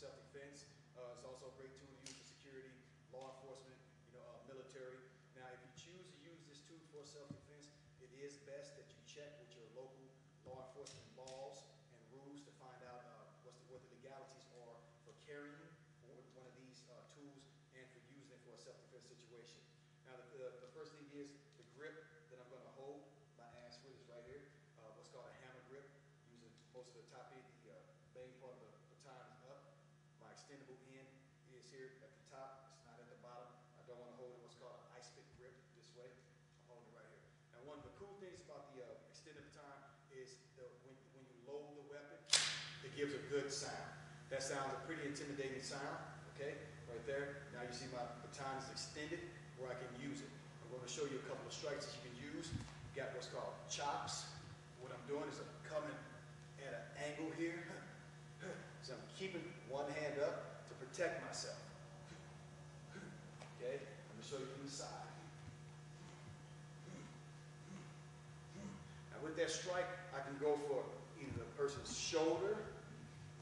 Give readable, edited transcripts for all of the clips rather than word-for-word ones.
self-defense. It's also a great tool to use for security, law enforcement, military. Now, if you choose to use this tool for self-defense, it is best that you check with your local law enforcement laws and rules to find out what the legalities are for carrying one of these tools and for using it for a self-defense situation. Now, the first thing is the grip that I'm going to hold my axe with is right here. What's called a hammer grip. Using most of the top end, the main part of the baton is up. My extendable end is here at the top. It's not at the bottom. I don't want to hold it what's called an ice pick grip this way. I'm holding it right here. Now, one of the cool things about the Extend-A-Baton is when you load the weapon, it gives a good sound. That sounds a pretty intimidating sound, okay? Right there. Now you see my baton is extended where I can use it. I'm going to show you a couple of strikes that you can use. You got what's called chops. What I'm doing is I'm coming at an angle here. So I'm keeping one hand up to protect myself. Okay? I'm going to show you from the side. Now with that strike, I can go for either the person's shoulder,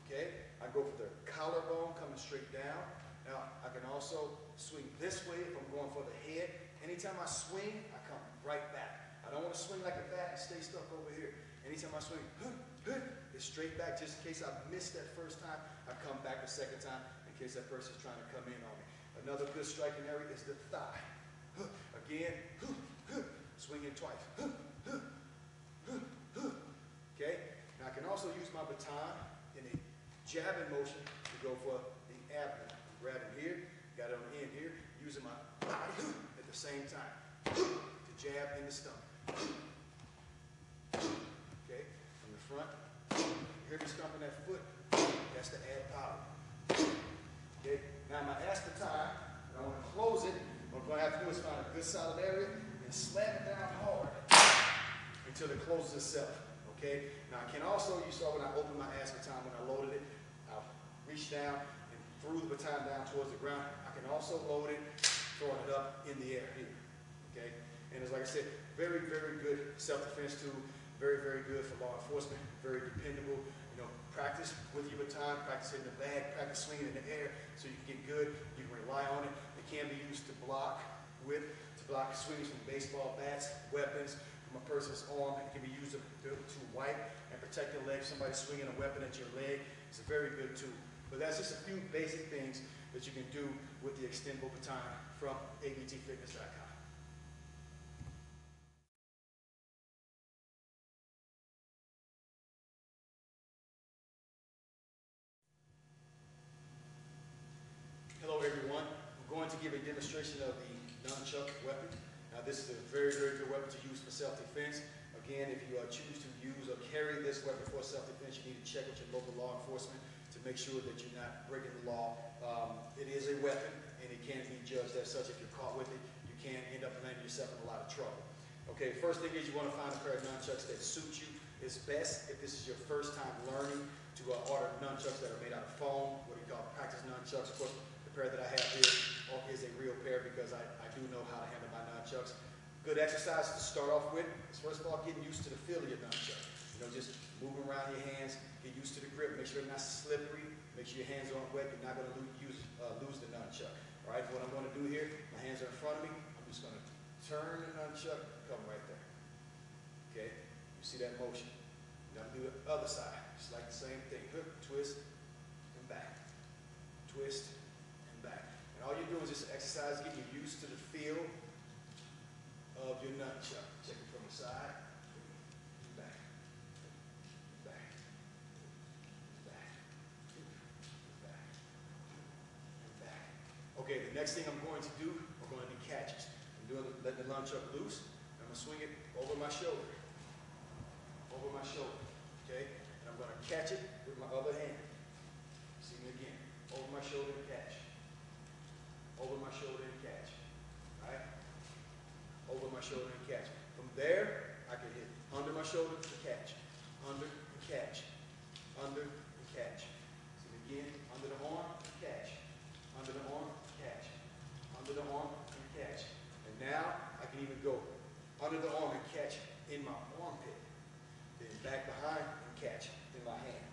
okay? I go for their collarbone coming straight down. Now, I can also swing this way if I'm going for the head. Anytime I swing, I come right back. I don't want to swing like a bat and stay stuck over here. Anytime I swing, it's straight back. Just in case I missed that first time, I come back the second time in case that person's trying to come in on me. Another good striking area is the thigh. Again, swinging twice. Okay? Now I can also use my baton in a jabbing motion to go for the abdomen. I'm grabbing here, got it on the end here, using my body at the same time to jab in the stomach. Okay? From the front, you hear me stomping that foot, that's to add power. Okay? Now my baton, when I want to close it, what I'm going to have to do is find a good solid area and slam it down hard until it closes itself. Okay? Now I can also, you saw when I opened my baton, when I loaded it, I'll reach down and threw the baton down towards the ground. I can also load it, throwing it up in the air here. Okay? And it's like I said, very, very good self-defense tool. Very, very good for law enforcement. Very dependable. Practice with your baton, practice in the bag, practice swinging in the air so you can get good. You can rely on it. It can be used to block swings from baseball bats, weapons, from a person's arm. It can be used to wipe and protect your leg. Somebody swinging a weapon at your leg. It's a very good tool. But that's just a few basic things that you can do with the Extendable Baton from abtfitness.com. Hello everyone. I'm going to give a demonstration of the nunchuck weapon. Now this is a very, very good weapon to use for self-defense. Again, if you choose to use or carry this weapon for self-defense, you need to check with your local law enforcement to make sure that you're not breaking the law. It is a weapon and it can be judged as such. If you're caught with it, you can end up landing yourself in a lot of trouble. Okay, first thing is you want to find a pair of nunchucks that suit you. It's best if this is your first time learning to order nunchucks that are made out of foam, what we call practice nunchucks. Of course, the pair that I have here is a real pair because I do know how to handle my nunchucks. Good exercise to start off with is first of all getting used to the feel of your nunchuck. Just moving around your hands, get used to the grip, make sure they're not slippery, make sure your hands aren't wet, you're not going to lose the nunchuck. All right, what I'm going to do here, my hands are in front of me, I'm just going to turn the nunchuck, come right there. Okay, you see that motion. Now I'm going to do the other side, just like the same thing, hook, twist, and back, twist, and back. And all you're doing is just exercise, getting used to the feel of your nunchuck. Check it from the side, back, back, back, back, and back. Okay, the next thing I'm going to do, we're going to do catches. I'm letting the nunchuck loose. I'm going to swing it over my shoulder. Over my shoulder. Okay? And I'm going to catch it with my other hand. See me again. Over my shoulder and catch. Over my shoulder and catch. Right? Over my shoulder and catch. From there, I can hit under my shoulder and catch. Under and catch. Under and catch. See me again. Under the arm and catch. Under the arm and catch. Under the arm and catch. And now I can even go under the arm and catch in my armpit. Then back behind and catch in my hand.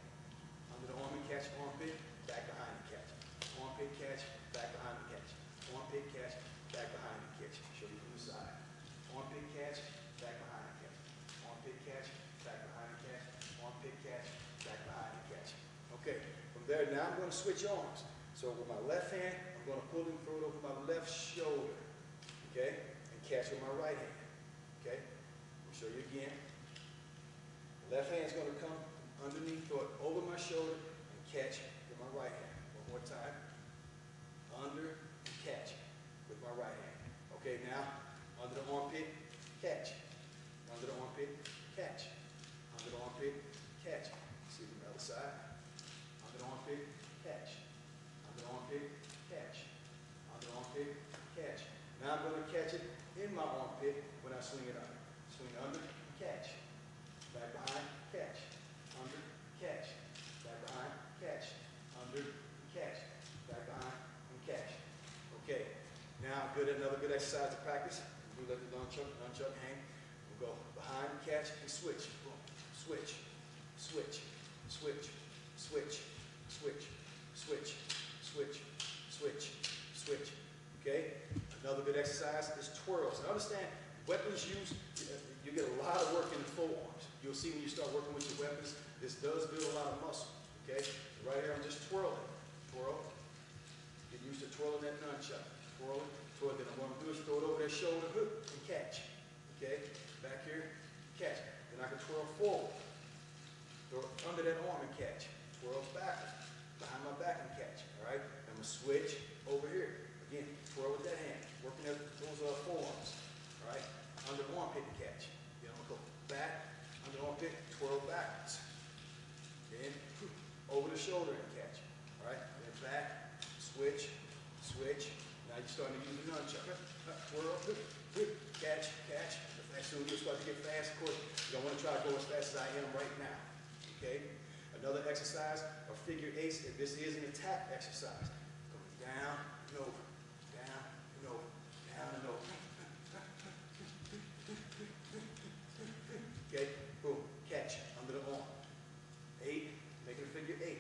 Under the arm and catch armpit, back behind and armpit catch, back behind and catch. Okay, from there, now I'm going to switch arms. So with my left hand, I'm going to pull and throw it over my left shoulder, okay, and catch with my right hand, okay. I'll show you again. The left hand is going to come underneath, throw it over my shoulder, and catch with my right hand. One more time. Under and catch with my right hand. Okay, now under the armpit, catch. Under the armpit, catch. Under the armpit, catch. See from the other side. Under the armpit, catch. Under the armpit, catch. Under the armpit, catch. Now I'm going to catch it in my armpit when I swing it under. Swing under, catch. Back behind, catch. Under, catch. Back behind, catch. Under, catch. Back behind, and catch. Okay. Now, another good exercise to practice. We let the nunchuck hang. We'll go behind, catch, and switch. Boom. Switch, switch, switch, switch, switch, switch, switch, switch, switch. Okay? Another good exercise is twirls. And understand, weapons used, you get a lot of work in the forearms. You'll see when you start working with your weapons, this does build a lot of muscle. Okay? Right here, I'm just twirling. Twirl. Get used to twirling that nunchuck. Twirl it. Twirl it. Then what I'm going to do is throw it over their shoulder, hook, and catch. Okay? Back here, catch. Then I can twirl forward. Throw it under that arm and catch. Twirls backwards. Behind my back and catch. All right? I'm going to switch over here. Again, twirl with that hand. Working at those forearms. All right? Under the armpit and catch. Then I'm going to go back, under the armpit, twirl backwards. Then over the shoulder and catch. All right? Then back, switch, switch. Now you're starting to use the nunchuck. Twirl, catch, catch. As soon as you start to get fast, of course, you don't want to try to go as fast as I am right now. Okay? Another exercise, or figure eights, and this is an attack exercise. Going down and over, down and over, down and over. Okay? Boom. Catch under the arm. 8, make it a figure 8.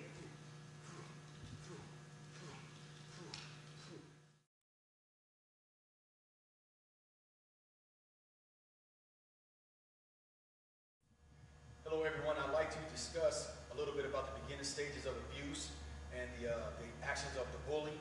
Hello everyone, I'd like to discuss a little bit about the beginning stages of abuse and the actions of the bully.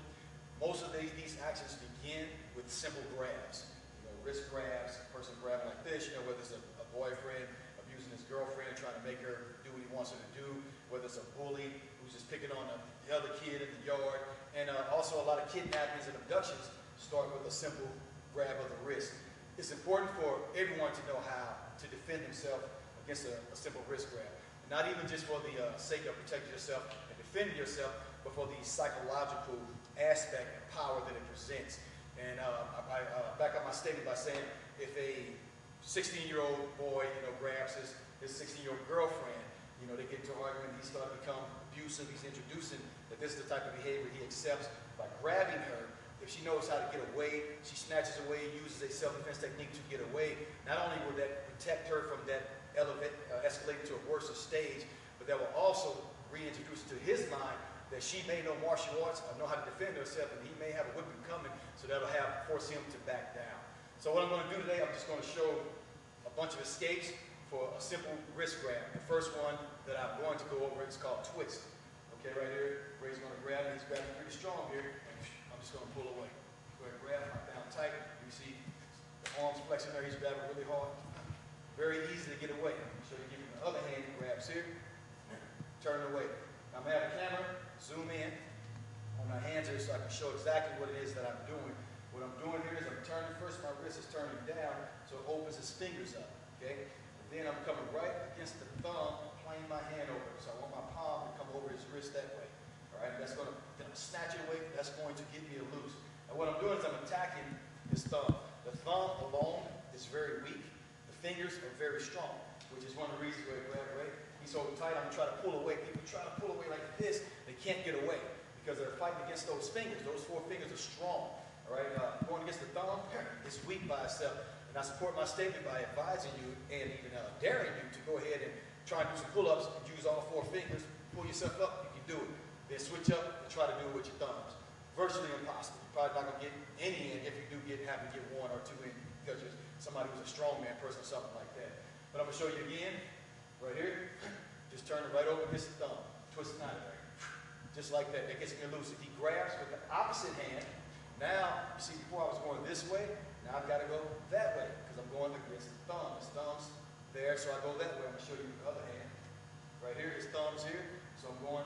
Most of these actions begin with simple grabs. You know, wrist grabs, a person grabbing like this, you know, whether it's a boyfriend abusing his girlfriend, trying to make her do what he wants her to do, whether it's a bully who's just picking on the other kid in the yard, and also a lot of kidnappings and abductions start with a simple grab of the wrist. It's important for everyone to know how to defend themselves against a simple wrist grab. Not even just for the sake of protecting yourself and defending yourself, but for the psychological aspect and power that it presents. And I back up my statement by saying if a 16-year-old boy, you know, grabs his 16-year-old girlfriend, you know, they get into an argument, he starts to become abusive, he's introducing that this is the type of behavior he accepts by grabbing her. If she knows how to get away, she snatches away, uses a self-defense technique to get away. Not only will that protect her from that escalate to a worse stage, but that will also reintroduce to his mind that she may know martial arts or know how to defend herself, and he may have a whipping coming, so that'll force him to back down. So what I'm going to do today, I'm just going to show a bunch of escapes for a simple wrist grab. The first one that I'm going to go over is called twist. Okay, right here, Ray's going to grab me. He's grabbing pretty strong here, and I'm just going to pull away. Go ahead, grab, I'm down tight. You see the arms flexing there. He's grabbing really hard. Very easy to get away. So you give him the other hand, he grabs here, turn away. Now I'm going to have a camera, zoom in on my hands here so I can show exactly what it is that I'm doing. What I'm doing here is I'm turning, first my wrist is turning down so it opens his fingers up, okay? And then I'm coming right against the thumb, playing my hand over it. So I want my palm to come over his wrist that way, all right? That's going to, then I'm snatching away, that's going to get me loose. And what I'm doing is I'm attacking his thumb. The thumb alone is very weak. Fingers are very strong, which is one of the reasons why I grab Ray. He's so tight, I'm trying to pull away. People try to pull away like this, they can't get away because they're fighting against those fingers. Those 4 fingers are strong. All right, going against the thumb, it's weak by itself. And I support my statement by advising you and even daring you to go ahead and try and do some pull-ups and use all 4 fingers. Pull yourself up, you can do it. Then switch up and try to do it with your thumbs. Virtually impossible. You're probably not going to get any in if you do have to get 1 or 2 in because you're somebody who's a strongman person or something like that. But I'm going to show you again, right here. Just turn just like that. That gets me loose. If he grabs with the opposite hand, now, you see, before I was going this way, now I've got to go that way because I'm going against the thumb. His thumb's there, so I go that way. I'm going to show you the other hand. Right here, his thumb's here, so I'm going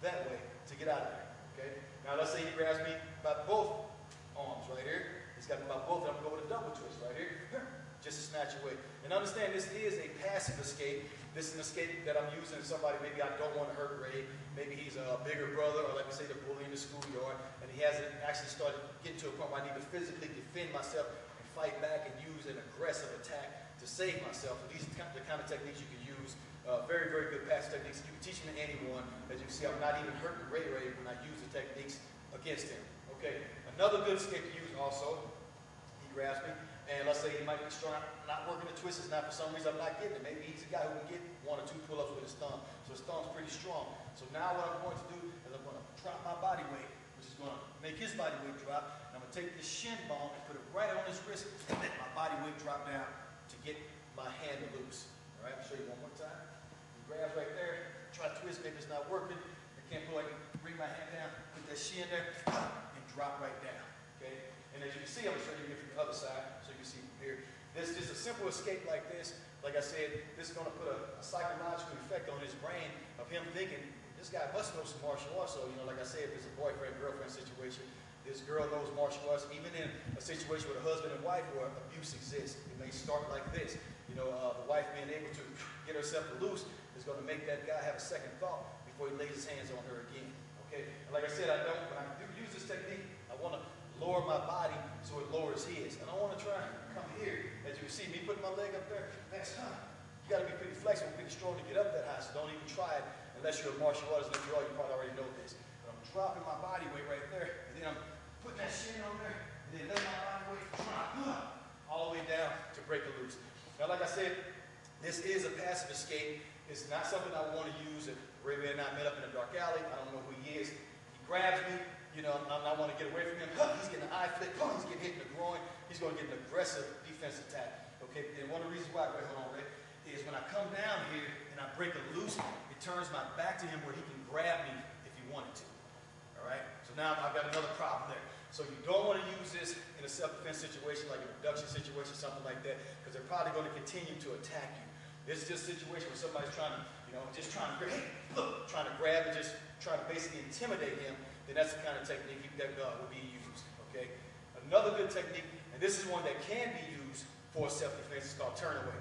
that way to get out of there. Okay? Now, let's say he grabs me by both arms right here. He's got me by both, and I'm going to go with a double twist right here, just to snatch away. And understand, this is a passive escape. This is an escape that I'm using somebody maybe I don't want to hurt Ray. Maybe he's a bigger brother, or like we say, the bully in the schoolyard, and he hasn't actually started getting to a point where I need to physically defend myself and fight back and use an aggressive attack to save myself. And these are the kind of techniques you can use. Very, very good passive techniques. You can teach them to anyone. As you can see, I'm not even hurting Ray when I use the techniques against him. Okay, another good escape to use also, he grabs me, and let's say he might be strong, not working the twists, now for some reason I'm not getting it. Maybe he's a guy who can get 1 or 2 pull-ups with his thumb, so his thumb's pretty strong. So now what I'm going to do is I'm going to drop my body weight, which is going to make his body weight drop, and I'm going to take this shin bone and put it right on his wrist and let my body weight drop down to get my hand loose. All right, I'll show you one more time. He grabs right there, try to twist, maybe it's not working. I can't pull, I can bring my hand down, put that shin there, and drop right down. Okay? And as you can see, I'm going to show you from the other side, so you can see from here. This is just a simple escape like this. Like I said, this is going to put a psychological effect on his brain of him thinking, this guy must know some martial arts. So, like I said, if it's a boyfriend-girlfriend situation, this girl knows martial arts. Even in a situation with a husband and wife where abuse exists, it may start like this. The wife being able to get herself loose is going to make that guy have a second thought before he lays his hands on her again. Okay? And like I said, when I do use this technique, I want to lower my body so it lowers his. And I want to try and come here. As you can see, me putting my leg up there, that's you got to be pretty flexible, pretty strong to get up that high, so don't even try it unless you're a martial artist. And if you are, you probably already know this. But I'm dropping my body weight right there, and then I'm putting that shin on there, and then letting my body weight drop all the way down to break it loose. Now, like I said, this is a passive escape. It's not something I want to use if Ray and I met up in a dark alley. I don't know who he is. He grabs me. I want to get away from him. He's getting an eye flick. He's getting hit in the groin. He's going to get an aggressive defense attack. Okay, and one of the reasons why, hold on, Ray, is when I come down here and I break it loose, it turns my back to him where he can grab me if he wanted to. All right? So now I've got another problem there. So you don't want to use this in a self-defense situation, like a reduction situation, something like that, because they're probably going to continue to attack you. This is just a situation where somebody's trying to, trying to grab and just trying to basically intimidate him. Then that's the kind of technique that would be used. Okay. Another good technique, and this is one that can be used for self-defense, is called turn away.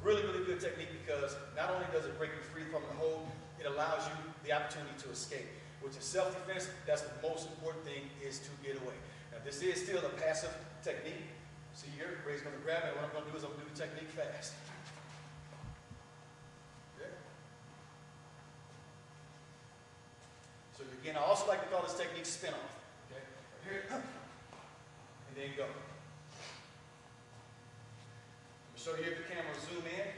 Really, really good technique because not only does it break you free from the hold, it allows you the opportunity to escape. Which is self-defense, that's the most important thing, is to get away. Now, this is still a passive technique. See here, Ray's going to grab me. What I'm going to do is I'm going to do the technique fast. Okay. So again, I also like to call this technique spin-off. Okay. Right here, and then go. I'm going to show you if the camera zoom in,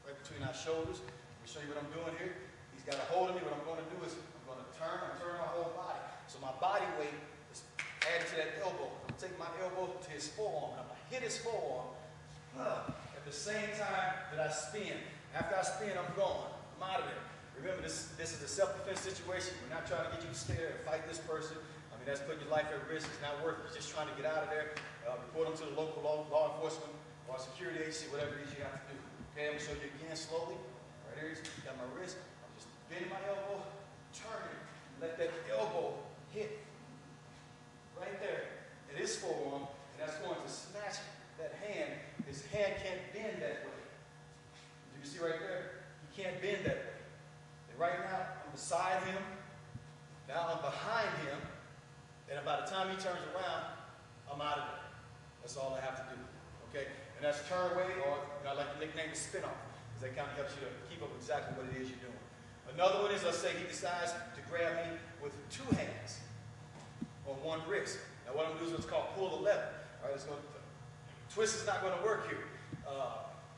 right between our shoulders. I'm going to show you what I'm doing here. He's got a hold of me. What I'm going to do is I'm going to turn my whole body. So my body weight is added to that elbow. I'm going to take my elbow to his forearm, and I'm going to hit his forearm at the same time that I spin. After I spin, I'm gone. I'm out of there. Remember, this is a self-defense situation. We're not trying to get you to stay there and fight this person. I mean, that's putting your life at risk. It's not worth it. You're just trying to get out of there, report them to the local law enforcement or security agency, whatever it is you have to do. Okay, I'm going to show you again slowly. Right here, got my wrist. I'm just bending my elbow, turning, let that elbow hit right there at his forearm, and that's going to snatch that hand. His hand can't bend that way. You can see right there, he can't bend that way. And right now, I'm beside him. Now I'm behind him, and by the time he turns around, I'm out of there. That's all I have to do. Okay? And that's turn away, or I like to nickname it spin-off, because that kind of helps you to keep up exactly what it is you're doing. Another one is, let's say he decides to grab me with 2 hands on one wrist. Now what I'm going to do is what's called pull the lever. All right, twist is not going to work here.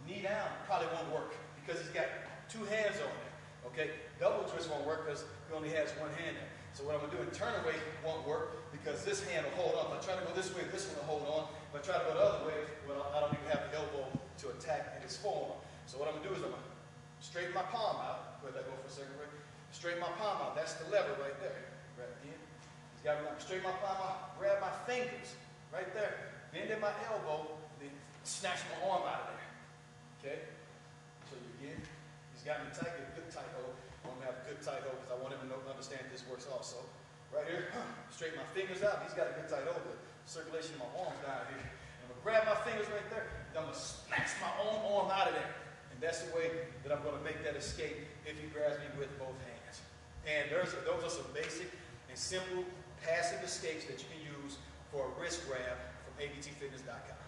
Knee down probably won't work because he's got 2 hands on there. Okay, double twist won't work because he only has 1 hand there. So what I'm going to do in turn away won't work because this hand will hold on. If I try to go this way, this one will hold on. If I try to go the other way, well, I don't even have the elbow to attack at his forearm. So what I'm going to do is I'm going to straighten my palm out. Let that go for a second, right? straighten my palm out. That's the lever right there. Right in. He's got me straighten my palm out, grab my fingers right there, bend in my elbow, then snatch my arm out of there. Okay? So again, he's got me tight, get a good tight hold. I want to have a good tight hold because I want him to understand this works also. Right here, straighten my fingers out. He's got a good tight hold. The circulation of my arms down here. I'm going to grab my fingers right there, then I'm going to snatch my own arm out of there. And that's the way that I'm going to make that escape if he grabs me with both hands. And those are some basic and simple passive escapes that you can use for a wrist grab from abtfitness.com.